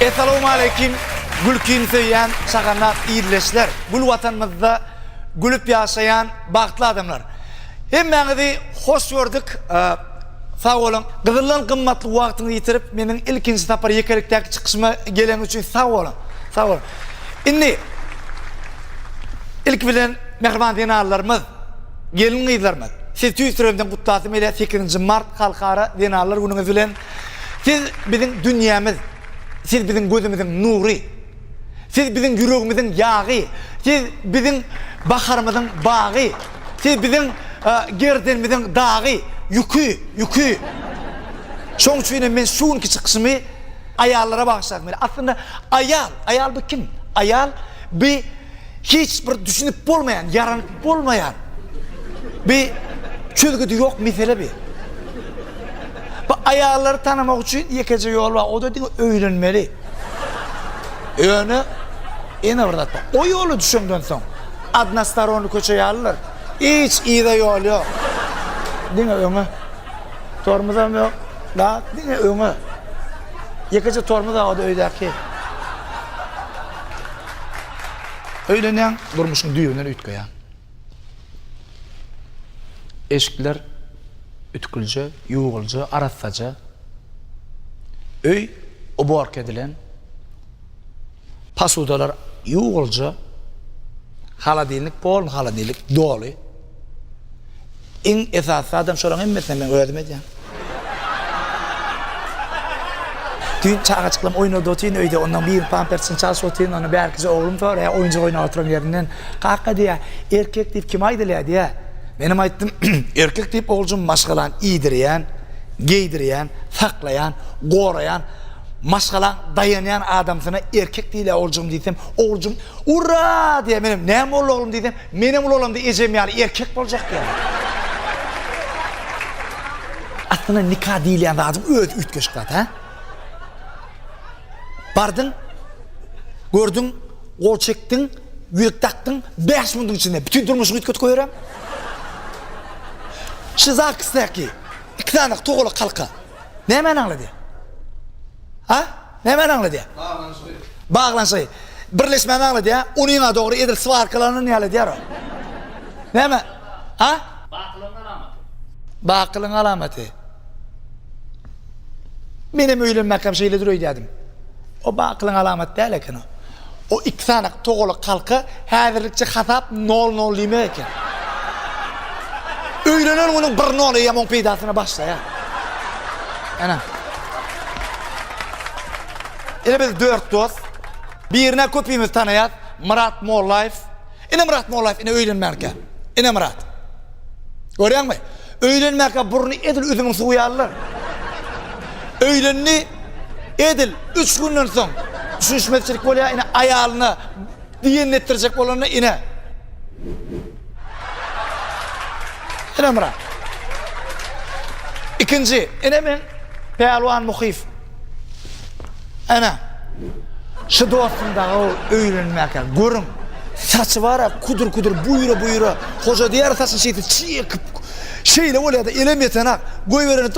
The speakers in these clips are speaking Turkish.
Esselamu aleyküm. Gülkün söyleyen şakanat iyileşler. Gül vatanımızda gülüp yaşayan baktlı adamlar. Hemmenizi hoş gördük. Sağ olun. Kızılan kımmatlı vaktini yitirip benim ilkinci tapar yekerlikteki çıkışıma gelen için sağ olun. Sağ olun. Inni ilk bilen mehriban dinarlarımız, gelin kıyılarımız. Siz tüysürümden kutlasım ile 8. Mart Halkara dinarlar gününüz bilen. Siz bizim dünyamız, siz bizim gözümüzün nuri, siz bizim yüreğimizin yağı, siz bizim baharımızın bağı, siz bizim gerdenimizin dağı, yükü. Şoň üçin men şuňky çykyşymy ayallara bagşladım. Aslında ayal bu kim? Ayal bir hiç bir düşünüp bolmayan, yaranıp bolmayan bir çözgüdü yok mesele bir. Bu ayalları tanımak için yekece yol var. O da diyor öğrenmeli. Öğrenme ene vardatma. O yolu düşündün son. Adna staronu köçeye alırlar. Hiç iyi de yol yok. Dine öğrenme. Tormuzam yok. Da dine öğrenme. Yekece tormuz da o da öydeki. Öğlenen durmuşun düğünden ütköyen. Eşikler ütkülce, yuğulca, arassaca. Öy obork edilen. Pasudalar yuğulca. Haladilik bol, haladilik dolu. En esası adam soran emmesine ben öğredim edeceğim. Dün çağa çıklam oynadı otin öyde ondan bir pampersin çalış otin onu belki oğlum var ya oyuncu oyna oturan yerinden kalka diye erkek deyip kim aydılar diye. Benim aytdım erkek deyip oğulcum maşgalan iydiriyen, giydiriyen, saklayan, korayan, maşgalan dayanayan adamsına erkek değil oğulcum deysem oğulcum urra diye benim neyim oğlum deysem benim oğlum diye ecem yani erkek olacak yani. Aslında nikah değil yani adam üt köşklat ha. Bardın, gördün, kol çektin, yürek taktın, 5 minutun içinde bütün durmuşunu kötü koyuyorum. Şizak isteki, 2 tane toğulu kalka. Ne hemen anladı? Ha? Ne hemen anladı? Bağlansayı. Birleşmen anladı ya, onunla doğru edil sıvarkalarını ne anladı ya? Ne hemen? Ha? Bakılın alameti. Bakılın alameti. Benim öğlenmekam şeyle duruyor dedim. O bakılın alamet değil eken o. O 2 tane toğulu kalka hazırlıkçı hasap 0-0 lime eken. Öğlenen onun bir nolu yamon peydasına başla ya. Ana. Yine biz 4 dost. Birine köpüğümüz tanıyat. Murat Mollayev. Yine Murat Mollayev yine öğlenmerke. Yine Murat. Görüyor musun? Öğlenmerke burnu edil üzümün suyu alırlar. Öğlenini edil 3 günden son düşünüşmetçilik oluyor yine ayağını diyenlettirecek olanı yine. Yine Murat. İkinci, yine ben Pehlivan Muhif. Ana. Şu dostumda o öğrenmekle görün. Saçı var ya kudur buyura. Hoca diğer saçın şeydi çiğkıp şeyle oluyor da elem yetenek. Koy verene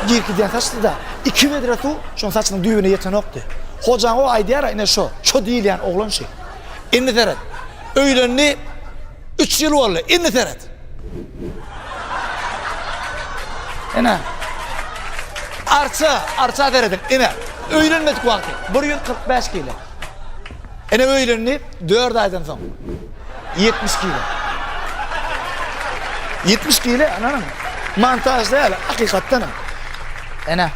girki diyen saçtı da 2 metre su şu saçının düğüne yetenekti. Hocan o ay diğer yine şu değil yani oğlan şey. İnni seret. Öğlenli 3 yıl oldu. İnni seret. Yine. Arça veredik. Yine. Öğlenmedik vakti. Bir yıl 45 kilo. Yine öğlenli 4 aydan sonra. 70 kilo. 70 kilo anladın mı? Montaj değil, hakikaten. Ana.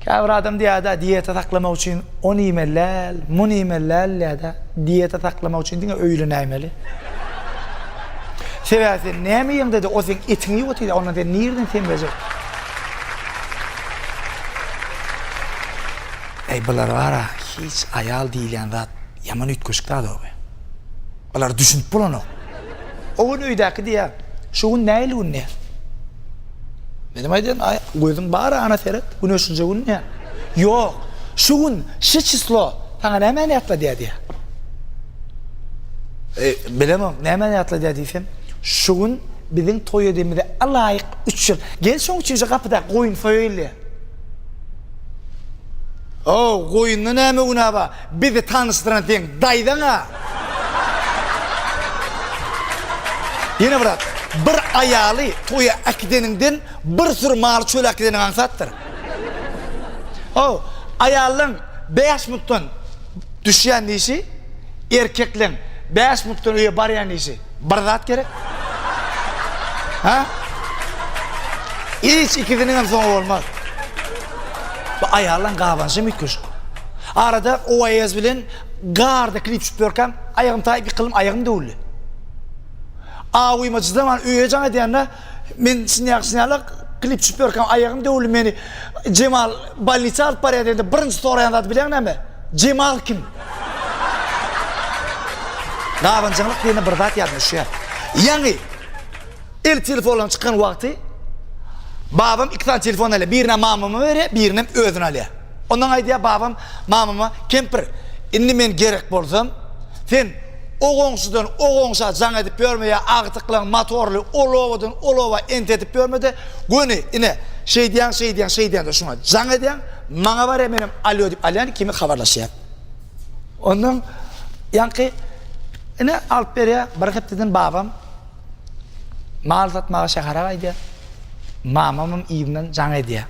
Kavr adam diye da diyete saklamak için onu yemeler, bunu yemeler ya da diyete saklamak için diye öğlen yemeli. Seversen ne yemeyeyim dedi, o sen etini yok dedi, ondan dedi, nereden sen verecek? Bunlar var ha, hiç ayal değil yani, yaman ütköşükler de o be. Bunlar düşünüp bulan o. O gün öydeki diye, şu gün neyle gün ne? Benim aydan, gözüm bari ana seret, gün ölçünce gün ne? Yok, şu gün, şu çislo, sana hemen yatla diye. Bilemem, hemen yatla diye diysem, şu gün bizim toy ödemide Allah'yık 3 yıl. Gel son 3 yıl kapıda koyun söyle. O koyunlu näme günaba? Bizi tanıştıran diýen daýdaňa. Yine bırak. Bir ayalı toya akideninden bir sürü mal çöl akideni ansattır. O ayalın 5 minuttan düşen işi, erkeklerin 5 minuttan öye barayan işi bir zat gerek. Ha? Hiç ikidinin son olmaz. Bu ayalın qabanşı müküş. Arada o ayaz bilen garda klip çıpıyorken ayağım tayip bir kılım ayağım dövüldü. Ağuyma cıdaman üyeceğim ediyende men sinyaq klip çıpıyorken ayağım dövüldü meni Cemal balnitsa alıp baraya dedi. Birinci sorayandadı bilen näme? Cemal kim? Qabançılık diýene bir zat yazmış ya. Yani el telefondan çıkan vakti babam 2 tane telefon alıyor. Birine mamama veriyor, birine özüne alıyor. Ondan aydiya babam mamama kempir indi men gerek bolsam sen o goňsudan o goňsa jaň edip bermeye agtyklyn motorly olowadan olowa ent edip bermede göni ine şey diýen de şuna jaň edýän maňa bar menim alo dip alýan kimi habarlaşýar. Ondan ýanky ine alyp berýär bir hepden babam mal satmaga şähara gaýdy. Mamamın iyinden jaň edýär.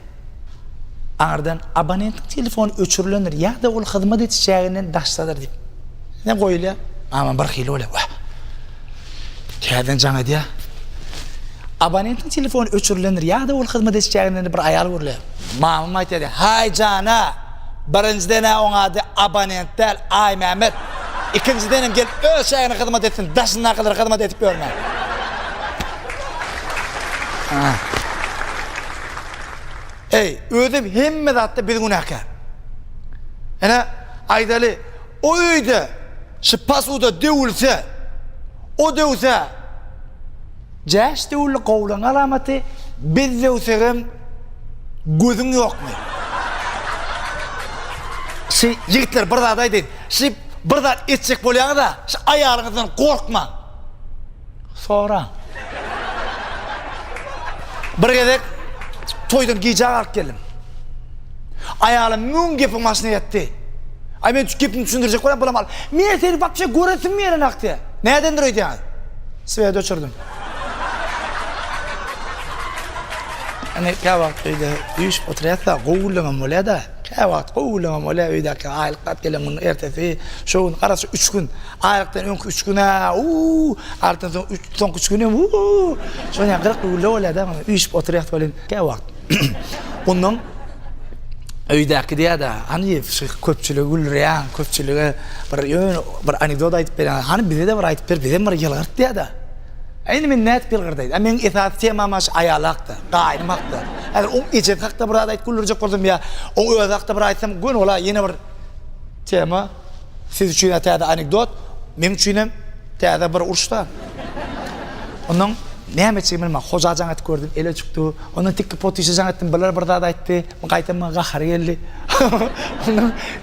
Ardan abonent telefon öçürlenir ya da ol hyzmat etişäginden daşsadyr dip. Ne goýulýar? Mamam bir hili ola. Täden jaň edýär. Abonent telefon öçürlenir ya da ol hyzmat etişäginden bir ayal görler. Mamam aýtdy: "Hay jana, birinciden oňa ady abonent del ay Mehmet. İkinciden gel öz şäherine hyzmat etsin, daşyna kadar hyzmat etip berme." Ey, ödüm hemme zatda bir günahkar. Ana aydaly o öýde şu pasuda döwülse, o döwse jaş döwül gowlaň alamaty biz döwsegem gözüň ýokmy? Şu ýigitler bir zat aýdy, şu bir zat etjek bolýar da, şu aýalyňyzdan korkma. Sonra bir gezek toydan giyecek alıp geldim. Ayağım mün gepim aşına yetti. Ay men gepimi düşündürecek olan bulamam. Men seni bak bir şey göresim mi yerin aktı? Nedendir öyle yani? Sveye döçürdüm. Hani kavak öyle üç oturuyatsa kovullamam öyle da. Kavak kovullamam öyle öyle ki aylıklat gelen bunun ertesi şoğun arası 3 gün. Aylıktan önkü 3 güne aylıktan son 3 güne sonra kırık öyle da üç oturuyatsa öyle kavak. Ondan öydeki diye de hani köpçülüğü gülreyen köpçülüğü bir anekdot ayıp beren hani bize de bir ayıp bize bir yılgırt diye de aynı men net bilgirdeydi men esas temamaş ayalaktı qaymaktı eğer o içe hakta bir ayıp gülürecek oldum ya o özakta bir ayıpsam gün ola yine bir tema siz için de anekdot men için de bir uruşta ondan näme çemen ma hoja jaňat gördüm ele çykdy onun tikki potysy jaňatdym biler bir zat aýtdy men gaýtama gahar geldi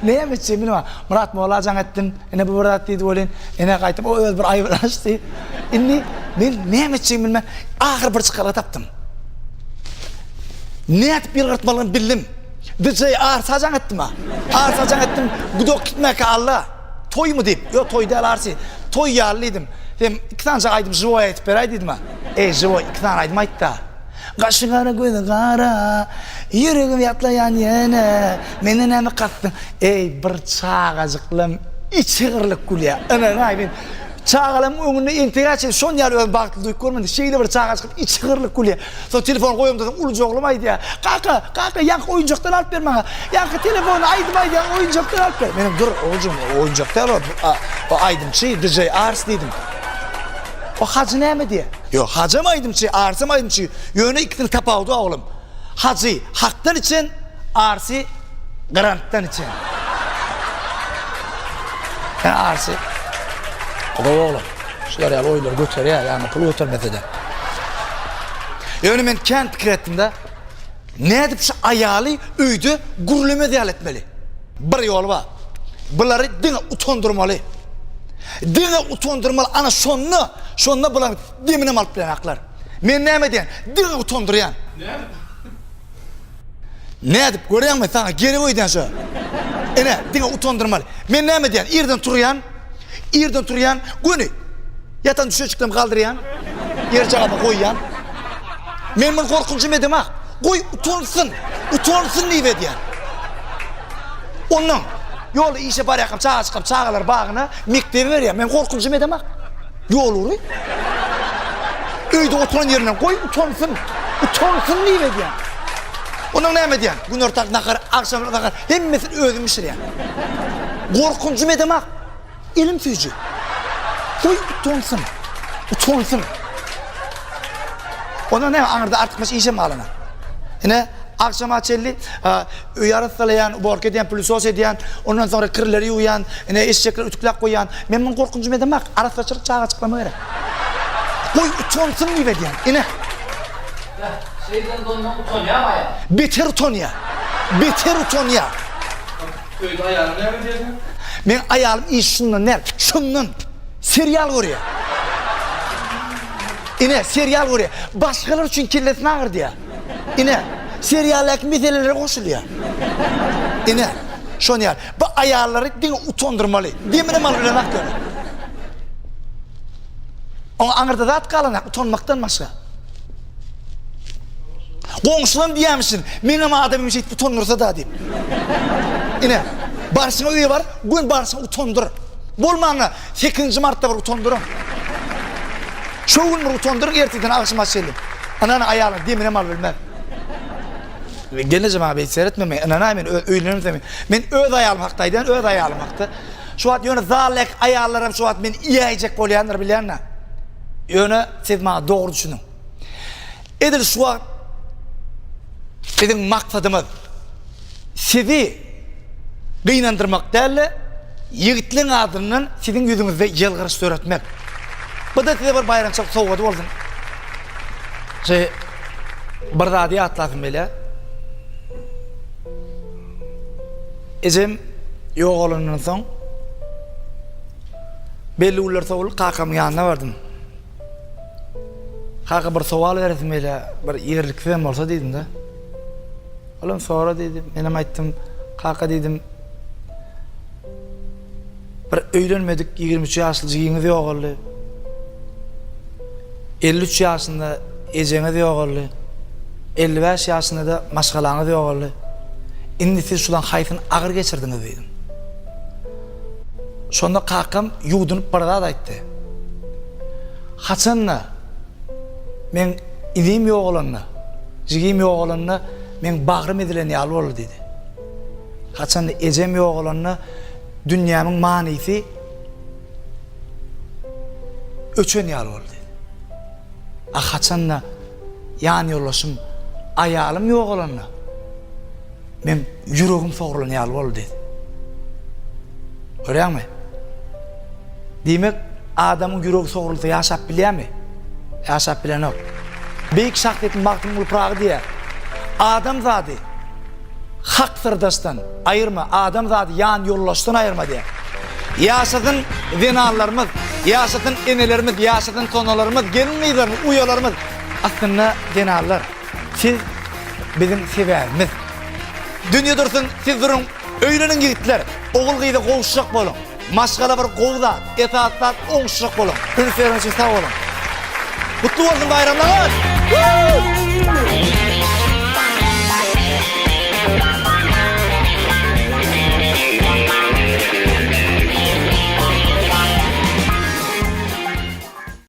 näme çemen ma Murat Molla jaňatdym ene bu bir zat diýdi bolen ene gaýtym o öz bir aýbylaşdy inni men näme çemen ma ahir bir çykara tapdym net bir gırtmalyny bildim DJ arsa jaňatdym arsa jaňatdym gudok gitmek Allah toy mu dip yo toy değil arsi toy ýarlyydym hem 2 tane aydım живой aytip beray dedim ha. Живой 2 tane aydım aytda. Gaşıngara gözü kara, yüreğim yatlayan yana, meni näme kattın? Bir çağacıklım, içigirlik gülya. Ana ayben çağalım öňünde integraçy şon ýaly öz bagtly duýup görmedi. Şeýle bir çağacık içigirlik gülya. So telefon goýum dedim, ulu joglum aýdy. Kaka, ýanky oýunjakdan alyp ber maňa. Ýanky telefonu aýdym aýdy, oýunjakdan alyp ber. Menim dur, ojum oýunjakdan o aýdym DJ Ars dedim. O hacı näme diye? Yo hacımaydım arsamaydım yöne ikisini tapawdy oğlum. Hacı haktan için, arsi granttan için. Arsi. Oğlum. Şular ya oylar götür ya yani pul götürmese de. Yöne men kent kirettimde ne edip şu ayalı öýde gürleme diyal etmeli. Bir yol var. Bunları dine utandırmalı. Dine utandırmalı ana şonuna bulan demine alıp bilen aklar. Men näme diýen? Dine utandyrýan. Ne edip görüyor musun sana geri koydan şu. Ene dine utandırmalı. Men näme diyen? İrden turyan, günü. Yatan düşe çıktım kaldırıyan. Yer cagaba koyyan. Men bunu korkunçum edem ha. Koy utansın niye diyen. Onun yolu işe bar yakıp çağa çıkıp çağalar bağına mektebi ver ya. Men korkunçum edem ha. Yol uğruy. Öyde oturan yerine koy utansın niye diyen. Onun näme diyen? Gün ortak nakar, akşam nakar. Hemmesi özümüşür ya. Korkunçum edem ha. İlim tüyücü. Koy utansın. Ona ne anırda artık baş işe mi alına? Yine akşam açelli uyarı salayan, bork ediyen, pülüsos ediyen, ondan sonra kırları uyan, yine eşekler ütüklak koyan. Ben bunu korkuncum edemek, araslaşırık çağa açıklama göre. Koy utansın niye diyen, yine. Şeyden donma utanıyor ama ya. Beter utanıyor. Köyde ayağını ne yapıyorsun? Ben ayağım iş şundan, serial görüyor. Yine serial görüyor. Başkalar için kirletine ağırdı ya. Yine serialdeki meselelere koşuluyor. Yine şunu yer. Bu ayarları dine utandırmalı. Demirim alırlamak göre. Ama anırda da at kalanak utanmaktan başka. Komşulam diyemmişsin. Benim adamım şey utandırsa da diyeyim. Yine barışına üye var. Gün barışına utandırır. Bolmanla 8. Mart'ta var utandırın. Şu gün var utandırın erteden akşam açalım. Ananı ayağını demine mal bilmem. Geleceğim abi seyretmemeyin. Ananı hemen öğlenirim demeyin. Ben öz ayağım haktaydı. Öz ayağım haktı. Şu an yöne zalek ayağlarım şu an ben yiyecek kolyanlar bilenler. Yöne siz bana doğru düşünün. Edil şu an bizim maksadımız sizi kıynandırmak değil, yigitliğin adının sizin yüzünüzde yılgırış öğretmek. Bu da size bir bayram çok soğudu olsun. Bir radyo atladım böyle. Ecem yok olanın son belli ular soğulu kakam yanına vardım. Kaka bir soğal veresim böyle bir yerlik film olsa dedim de. Oğlum sonra dedim, benim ayttım, kaka dedim. Bir öğlenmedik 23 yaşlı jiginiz yok oldu. 53 yaşında eceniz yok oldu. 55 yaşında da maşgalanız yok oldu. Indi siz şulan hayfın ağır geçirdiniz dedim. Sonra kakam yudunup barada da ayttı. Haçanla men ilim yok olanla, jigim yok olanla men bağrım edilen yalı oldu dedi. Haçanla ecem yok olanla dünyanın manisi öçön yalı oldu dedi. Haçanla yan yollaşım ayalım yok olanla men yüreğim soğurulan yalı oldu dedi. Görüyor musun? Demek adamın yüreği soğurulsa yaşap biliyor mu? Yaşap bilen yok. Büyük şahsiyetin baktım ulprağı diye. Adam zadı hak sırdaştan ayırma. Adam zadı yan yollaştan ayırma diye. Yaşadın venalarımız, yaşadın enelerimiz, yaşadın tonalarımız, gelinmeylerimiz, uyalarımız. Aslında venalar. Siz bizim severimiz. Dünya dursun, siz durun. Öğlenin gittiler. Oğul gıyda kovuşacak bolun. Maşgala bir kovda, etaatlar oğuşacak bolun. Ünferin için sağ olun. Mutlu olsun bayramlar.